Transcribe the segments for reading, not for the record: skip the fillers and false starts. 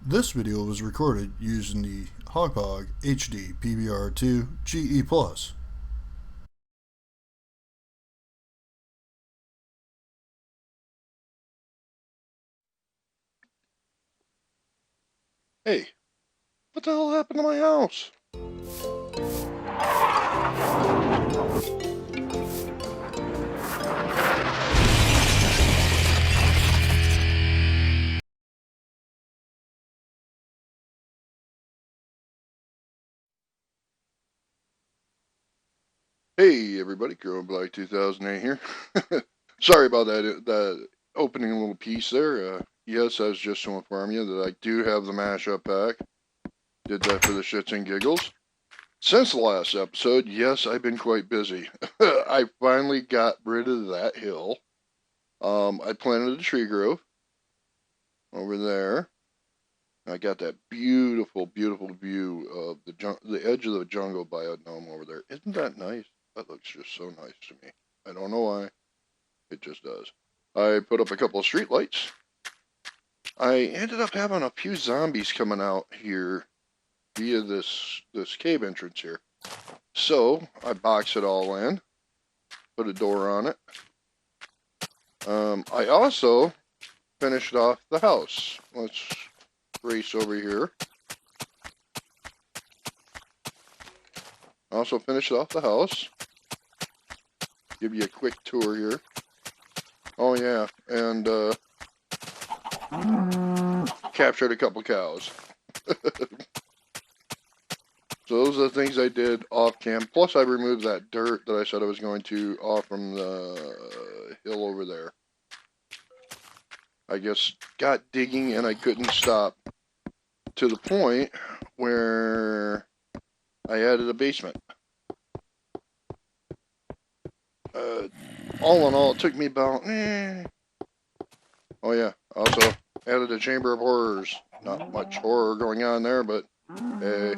This video was recorded using the HogPog HD PBR2 GE Plus. Hey, what the hell happened to my house? Hey everybody, Growing Black 2008 here. Sorry about that opening little piece there. Yes, I was just to inform you that I do have the mashup pack. Did that for the shits and giggles. Since the last episode, yes, I've been quite busy. I finally got rid of that hill. I planted a tree grove over there. I got that beautiful, beautiful view of the edge of the jungle biome over there. Isn't that nice? That looks just so nice to me. I don't know why. It just does. I put up a couple of street lights. I ended up having a few zombies coming out here via this cave entrance here. So I boxed it all in, put a door on it. I also finished off the house. Let's race over here. Also finished off the house. Give you a quick tour here. Oh yeah, and captured a couple cows. So those are the things I did off cam. Plus I removed that dirt that I said I was going to off from the hill over there. I guess got digging and I couldn't stop. To the point where I added a basement. All in all, it took me about, Oh yeah, also added a chamber of horrors. Not much horror going on there, but hey,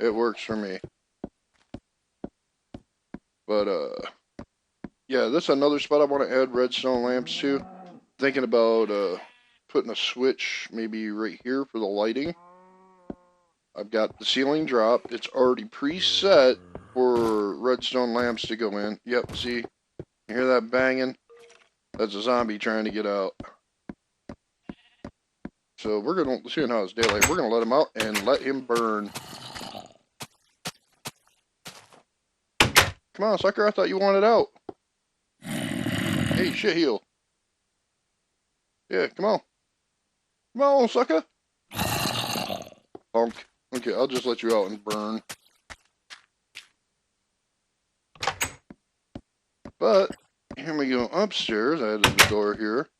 it works for me. But, yeah, this is another spot I want to add redstone lamps to. Thinking about, putting a switch maybe right here for the lighting. I've got the ceiling drop. It's already preset for redstone lamps to go in. Yep, see? You hear that banging? That's a zombie trying to get out. So we're going to, seeing how it's daylight, we're going to let him out and let him burn. Come on, sucker, I thought you wanted out. Hey, shit heel. Yeah, come on. Come on, sucker. Punk. Okay, I'll just let you out and burn. But, here we go upstairs. I added the door here.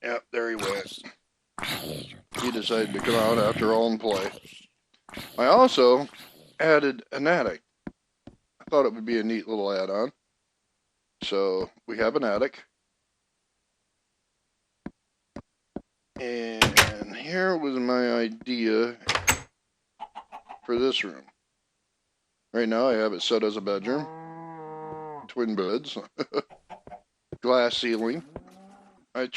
Yep, there he went. He decided to come out after all and play. I also added an attic. I thought it would be a neat little add-on. So, we have an attic. And here was my idea for this room. Right now I have it set as a bedroom. Twin beds. Glass ceiling. I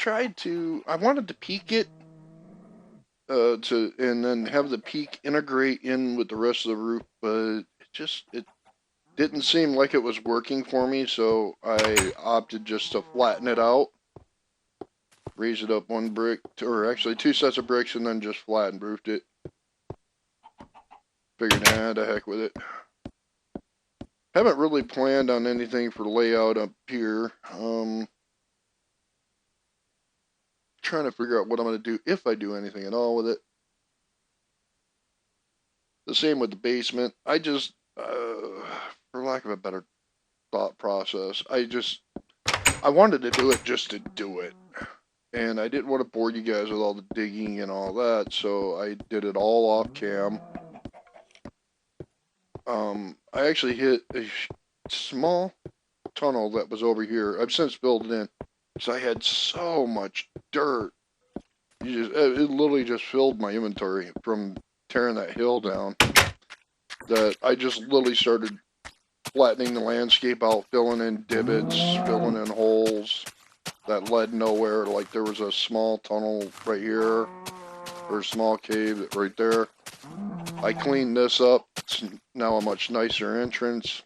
wanted to peak it and then have the peak integrate in with the rest of the roof, but it didn't seem like it was working for me, so I opted just to flatten it out. Raise it up one brick, or actually two sets of bricks, and then just flatten roofed it. Figured, nah, the heck with it. Haven't really planned on anything for layout up here. Trying to figure out what I'm going to do, if I do anything at all with it. The same with the basement. I just, for lack of a better thought process, I wanted to do it just to do it. And I didn't want to bore you guys with all the digging and all that, so I did it all off cam. I actually hit a small tunnel that was over here. I've since filled it in, because I had so much dirt. It literally just filled my inventory from tearing that hill down, that I just literally started flattening the landscape out, filling in divots, filling in holes, that led nowhere. Like there was a small tunnel right here, or a small cave right there. I cleaned this up. It's now a much nicer entrance.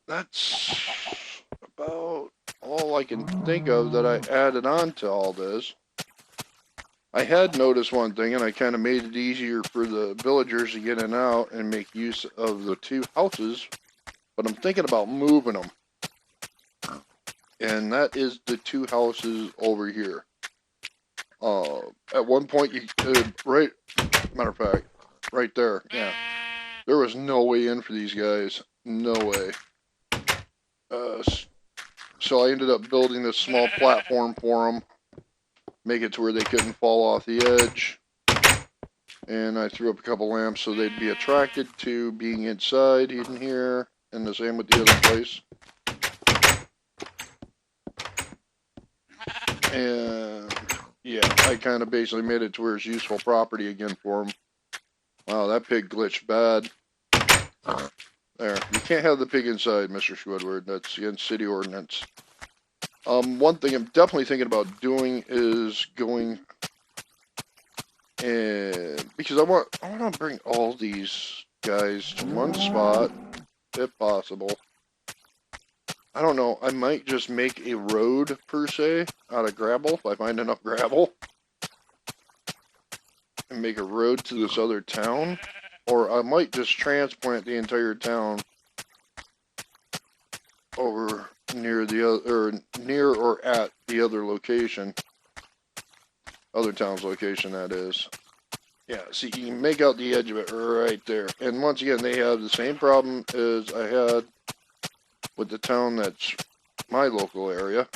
That's about all I can think of that I added on to all this. I had noticed one thing, and I kind of made it easier for the villagers to get in and out and make use of the two houses, but I'm thinking about moving them. And that is the two houses over here. At one point, right, matter of fact, right there, yeah, there was no way in for these guys, no way. So I ended up building this small platform for them, make it to where they couldn't fall off the edge, and I threw up a couple lamps so they'd be attracted to being inside in here, and the same with the other place. And yeah, I kind of basically made it to where it's useful property again for them. Wow, that pig glitched bad. There, you can't have the pig inside, Mr. Squidward. That's against city ordinance. One thing I'm definitely thinking about doing is going and because I want to bring all these guys to one spot, if possible. I don't know. I might just make a road per se out of gravel if I find enough gravel, and make a road to this other town, or I might just transplant the entire town over near the other, or near or at the other location, other town's location, that is. Yeah, see, you can make out the edge of it right there. And once again, they have the same problem as I had with the town that's my local area,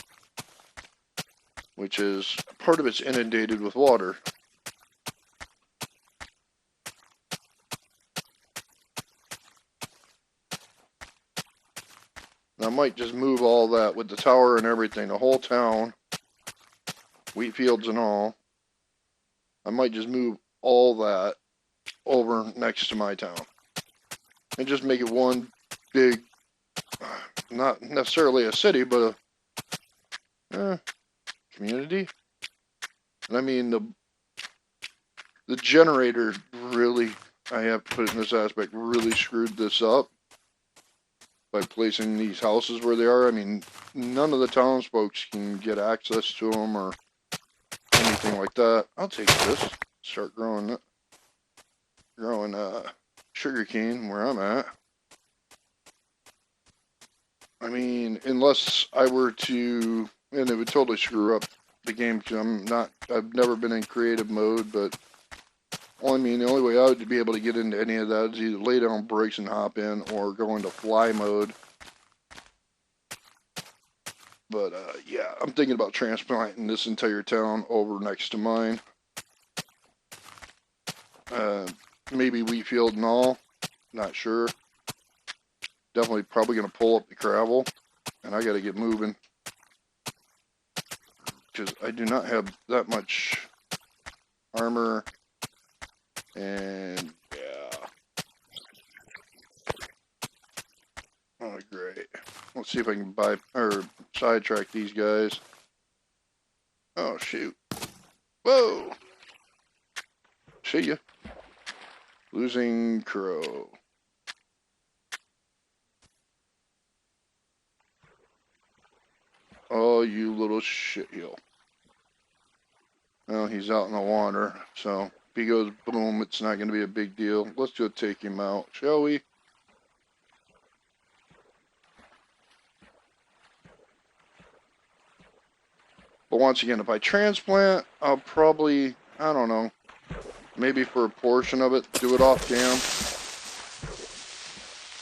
which is part of it's inundated with water. And I might just move all that with the tower and everything, the whole town, wheat fields and all. I might just move all that over next to my town and just make it one big, not necessarily a city, but a community. And I mean, the generator really, I have to put it in this aspect, really screwed this up by placing these houses where they are. I mean, none of the townsfolk can get access to them or anything like that. I'll take this, start growing sugarcane where I'm at. I mean, unless I were to, and it would totally screw up the game because I've never been in creative mode, but well, I mean, the only way I would be able to get into any of that is either lay down brakes and hop in or go into fly mode. But yeah, I'm thinking about transplanting this entire town over next to mine. Maybe wheat field and all, not sure. Definitely probably going to pull up the gravel, and I got to get moving because I do not have that much armor, and yeah. Oh, great. Let's see if I can sidetrack these guys. Oh, shoot. Whoa! See ya. Losing crow. Oh, you little shitheel. Well, he's out in the water, so if he goes boom, it's not going to be a big deal. Let's go take him out, shall we? But once again, if I transplant, I'll probably, I don't know, maybe for a portion of it, do it off cam.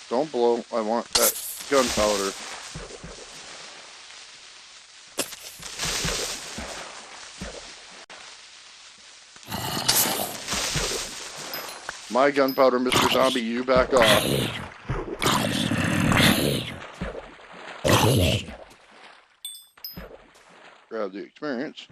Don't blow. I want that gunpowder. My gunpowder, Mr. Zombie, you back off. Grab the experience.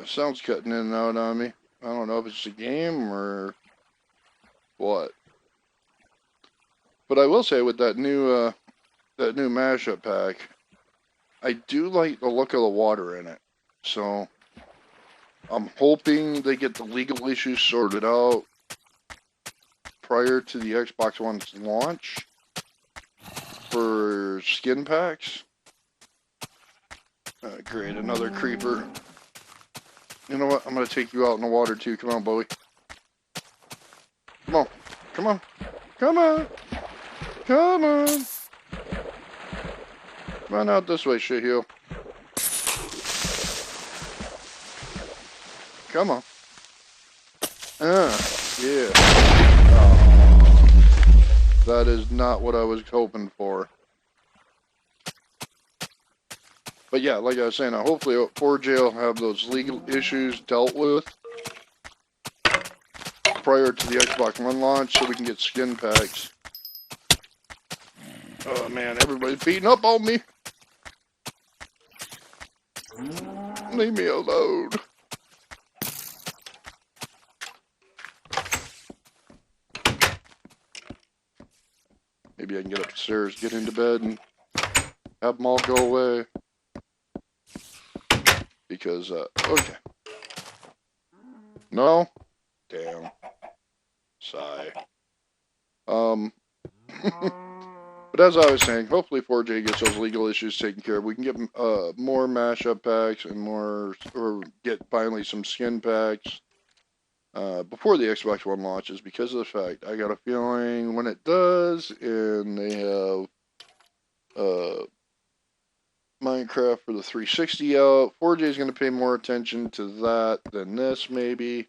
Sounds cutting in and out on me. I don't know if it's a game or what. But I will say with that new mashup pack, I do like the look of the water in it. So I'm hoping they get the legal issues sorted out prior to the Xbox One's launch for skin packs. Great, another creeper. You know what? I'm going to take you out in the water too. Come on, Bowie. Come on. Come on. Come on. Come on. Run out this way, shitheel. Come on. Yeah. Oh, that is not what I was hoping for. But yeah, like I was saying, hopefully 4J will have those legal issues dealt with prior to the Xbox One launch so we can get skin packs. Oh man, everybody's beating up on me. Leave me alone. Maybe I can get upstairs, get into bed, and have them all go away. Because, okay. No? Damn. Sigh. But as I was saying, hopefully 4J gets those legal issues taken care of. We can get more mashup packs and or get finally some skin packs before the Xbox One launches, because of the fact I got a feeling when it does and they have Minecraft for the 360 out, 4J is going to pay more attention to that than this, maybe.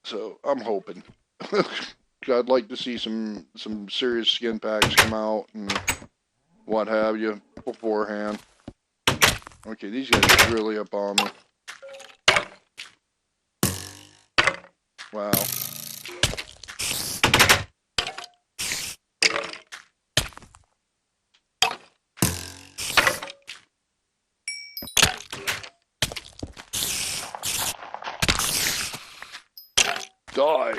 So I'm hoping. I'd like to see some serious skin packs come out and what have you beforehand. Okay, these guys are really up on me. Wow. Die.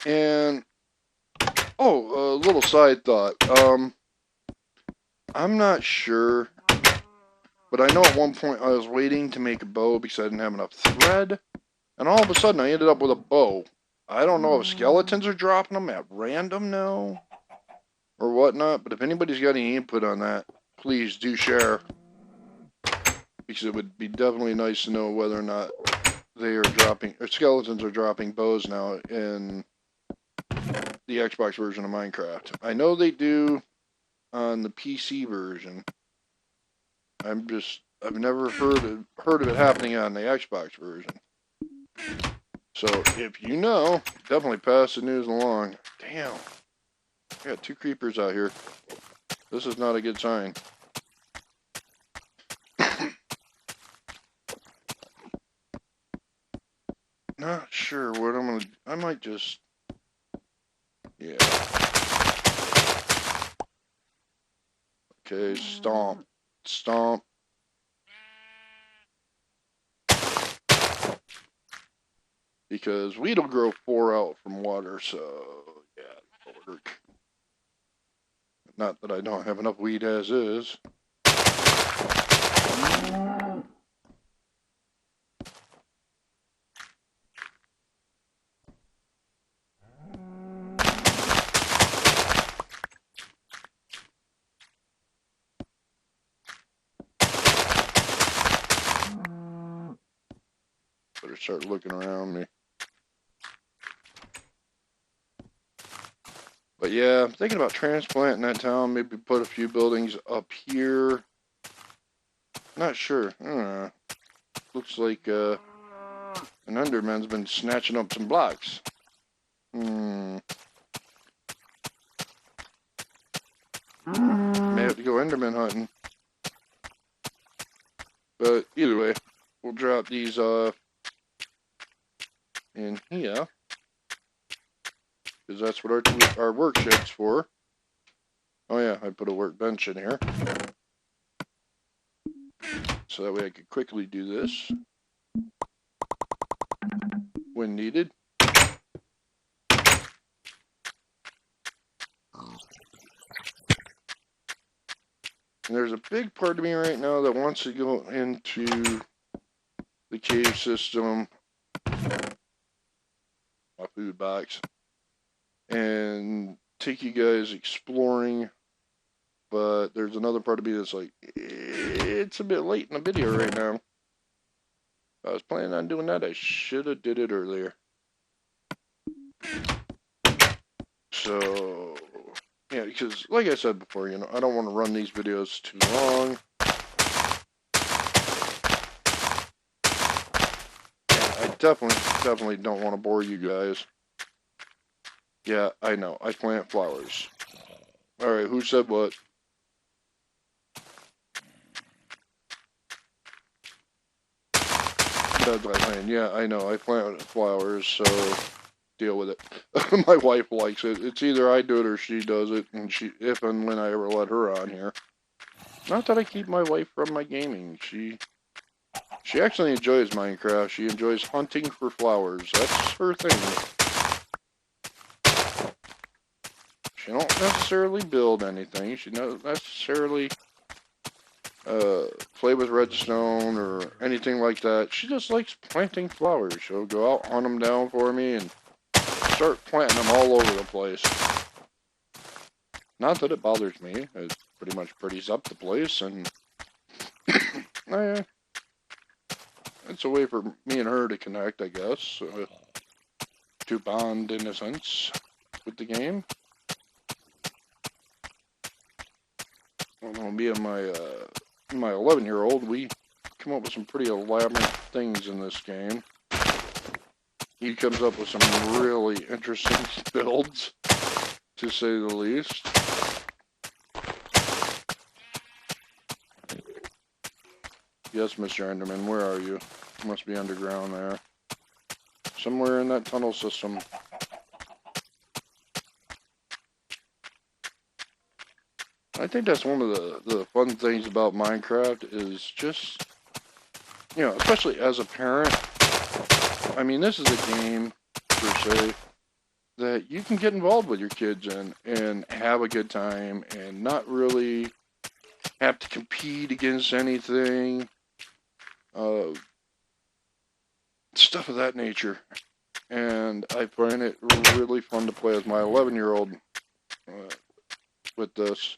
And oh, a little side thought. I'm not sure, but I know at one point I was waiting to make a bow because I didn't have enough thread, and all of a sudden I ended up with a bow. I don't know if skeletons are dropping them at random now or whatnot, but if anybody's got any input on that, please do share, because it would be definitely nice to know whether or not they are dropping, or skeletons are dropping bows now in the Xbox version of Minecraft. I know they do on the PC version. I've never heard of it happening on the Xbox version. So if you know, definitely pass the news along. Damn, I got 2 creepers out here. This is not a good sign. Not sure what I'm gonna. I might just. Yeah. Okay, stomp. Stomp. Because wheat will grow 4 out from water, so yeah, that'll work. Not that I don't have enough wheat as is. Better start looking around me. But yeah, I'm thinking about transplanting that town, maybe put a few buildings up here. Not sure. I don't know. Looks like an Enderman's been snatching up some blocks. May have to go Enderman hunting. But either way, we'll drop these off in here, because that's what our work shed's for. Oh yeah, I put a workbench in here. so that way I could quickly do this when needed. And there's a big part of me right now that wants to go into the cave system, my food box, and take you guys exploring. But there's another part of me that's like, it's a bit late in the video right now. If I was planning on doing that, I should have did it earlier. So, yeah, because like I said before, you know, I don't want to run these videos too long. And I definitely don't want to bore you guys. Yeah, I know, I plant flowers. Alright, who said what? Yeah, I know, I plant flowers, so deal with it. My wife likes it. It's either I do it or she does it, and if and when I ever let her on here. Not that I keep my wife from my gaming. She actually enjoys Minecraft. She enjoys hunting for flowers. That's her thing. She don't necessarily build anything. She doesn't necessarily play with redstone or anything like that. She just likes planting flowers. She'll go out, hunt them down for me, and start planting them all over the place. Not that it bothers me. It pretty much pretties up the place, and it's a way for me and her to connect, I guess. To bond, in a sense, with the game. I don't know, me and my 11-year-old, we come up with some pretty elaborate things in this game. He comes up with some really interesting builds, to say the least. Yes, Mr. Enderman, where are you? You must be underground there. Somewhere in that tunnel system. I think that's one of the fun things about Minecraft is just, you know, especially as a parent. I mean, this is a game, per se, that you can get involved with your kids in and have a good time and not really have to compete against anything. Stuff of that nature. And I find it really fun to play as my 11-year-old with this.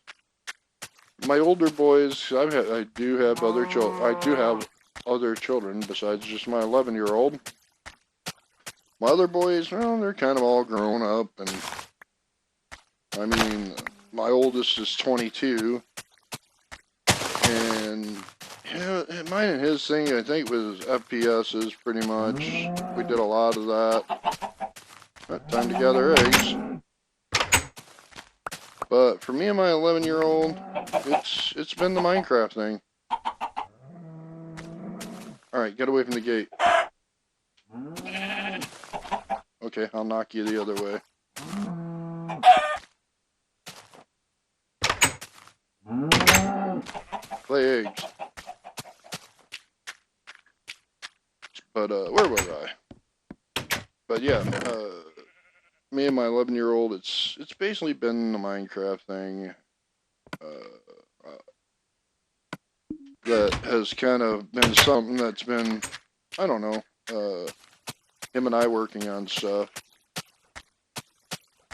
My older boys, I do have other children. I do have other children besides just my 11-year-old. My other boys, well, they're kind of all grown up, and I mean, my oldest is 22, and yeah, mine and his thing, I think, was FPSs pretty much. We did a lot of that. Time to gather eggs. But for me and my 11-year-old, it's been the Minecraft thing. Alright, get away from the gate. Okay, I'll knock you the other way. Lay eggs. But, where was I? But yeah, me and my 11-year-old, it's basically been the Minecraft thing. That has kind of been something that's been, I don't know, him and I working on stuff.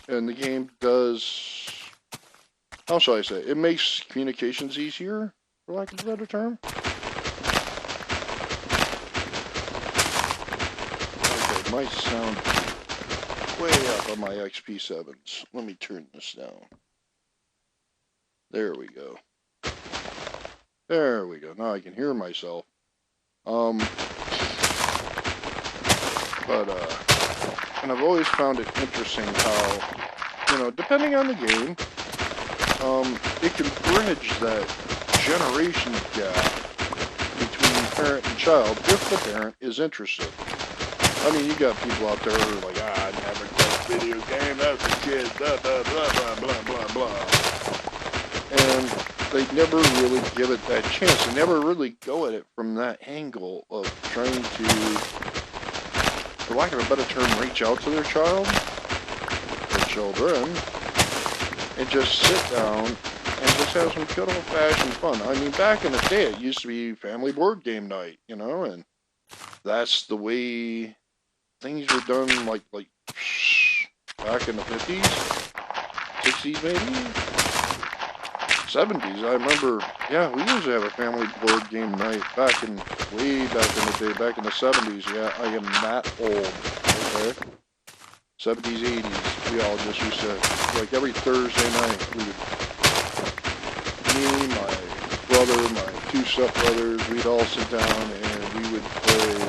And the game does, how shall I say, it makes communications easier, for lack of a better term. Okay, might sound way up on my XP7s. Let me turn this down. There we go. There we go. Now I can hear myself. And I've always found it interesting how, you know, depending on the game, it can bridge that generation gap between parent and child if the parent is interested. I mean, you got people out there who are like, I never played video game, that's a kid, blah, blah, blah, blah, blah, blah, blah. And they never really give it that chance. They never really go at it from that angle of trying to, for lack of a better term, reach out to their child, their children, and just sit down and just have some good old-fashioned fun. I mean, back in the day, it used to be family board game night, you know, and that's the way things were done, like back in the 50s, 60s maybe, 70s. I remember, yeah, we used to have a family board game night way back in the day, back in the 70s. Yeah, I am that old, okay? 70s, 80s, we all just used to, like every Thursday night, me, my brother, my two stepbrothers, we'd all sit down and we would play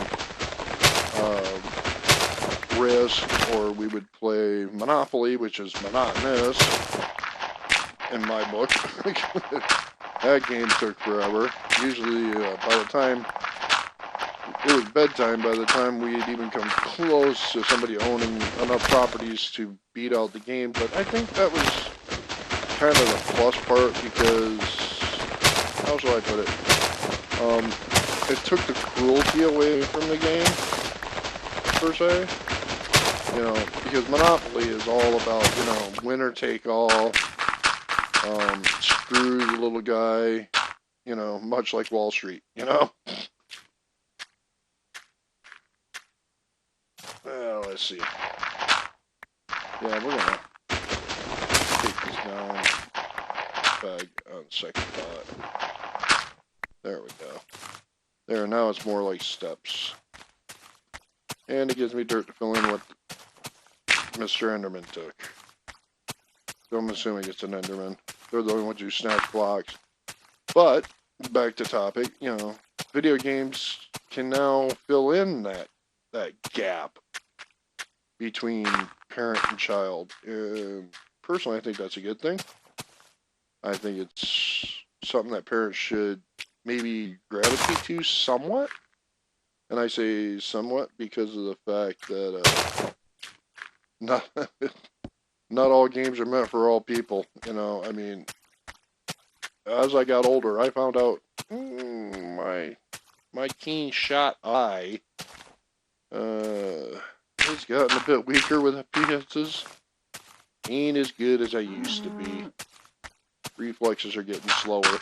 Risk, or we would play Monopoly, which is monotonous in my book. That game took forever. Usually by the time it was bedtime, by the time we had even come close to somebody owning enough properties to beat out the game. But I think that was kind of the plus part, because, how shall I put it? It took the cruelty away from the game, per se. You know, because Monopoly is all about, you know, winner take all, screw the little guy, you know, much like Wall Street, you know? Well, let's see. Yeah, we're gonna take this down, bag on second thought. There we go. There, now it's more like steps. And it gives me dirt to fill in what Mr. Enderman took. So I'm assuming it's an Enderman. They're the only ones who snatch blocks. But, back to topic, you know, video games can now fill in that gap between parent and child. And personally, I think that's a good thing. I think it's something that parents should maybe gravitate to somewhat. And I say somewhat because of the fact that not all games are meant for all people. You know, I mean, as I got older, I found out my keen shot eye has gotten a bit weaker with appearances. Ain't as good as I used to be. Reflexes are getting slower.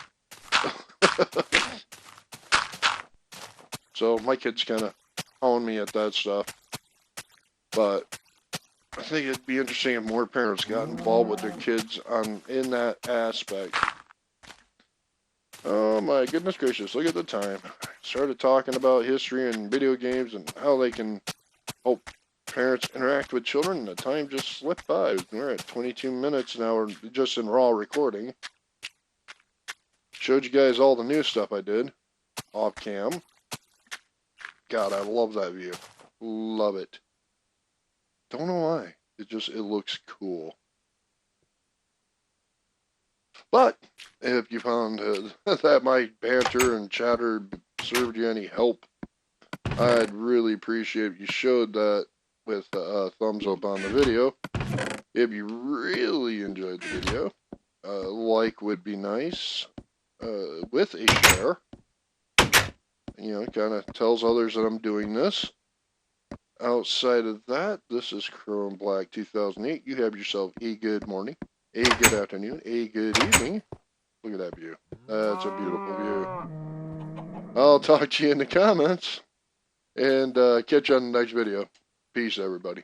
So my kids kind of own me at that stuff. But I think it'd be interesting if more parents got involved with their kids in that aspect. Oh my goodness gracious, look at the time. Started talking about history and video games and how they can help parents interact with children, and the time just slipped by. We're at 22 minutes now, just in raw recording. Showed you guys all the new stuff I did off cam. God, I love that view. Love it. Don't know why. It looks cool. But if you found that my banter and chatter served you any help, I'd really appreciate if you showed that with a thumbs up on the video. If you really enjoyed the video, like would be nice, with a share. You know, it kind of tells others that I'm doing this. Outside of that, this is Chrome Black 2008. You have yourself a good morning, a good afternoon, a good evening. Look at that view. That's a beautiful view. I'll talk to you in the comments, and catch you on the next video. Peace, everybody.